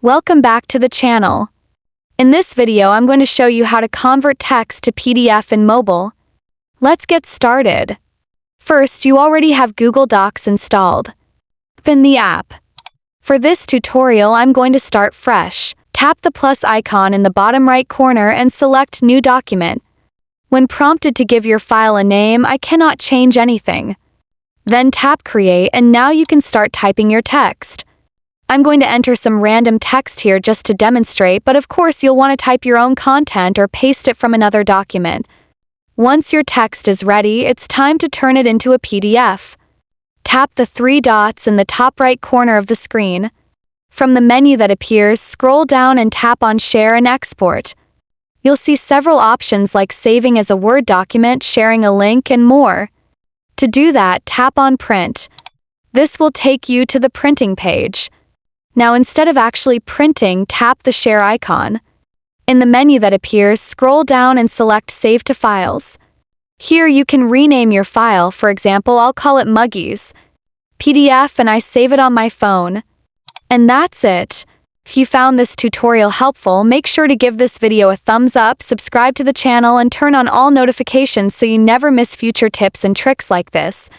Welcome back to the channel. In this video, I'm going to show you how to convert text to PDF in mobile. Let's get started. First, you already have Google Docs installed. Open the app. For this tutorial, I'm going to start fresh. Tap the plus icon in the bottom right corner and select New Document. When prompted to give your file a name, I cannot change anything. Then tap Create, and now you can start typing your text. I'm going to enter some random text here just to demonstrate, but of course you'll want to type your own content or paste it from another document. Once your text is ready, it's time to turn it into a PDF. Tap the three dots in the top right corner of the screen. From the menu that appears, scroll down and tap on Share and Export. You'll see several options like saving as a Word document, sharing a link, and more. To do that, tap on Print. This will take you to the printing page. Now, instead of actually printing, tap the Share icon. In the menu that appears, scroll down and select Save to Files. Here you can rename your file. For example, I'll call it Muggies PDF and I save it on my phone. And that's it. If you found this tutorial helpful, make sure to give this video a thumbs up, subscribe to the channel, and turn on all notifications so you never miss future tips and tricks like this.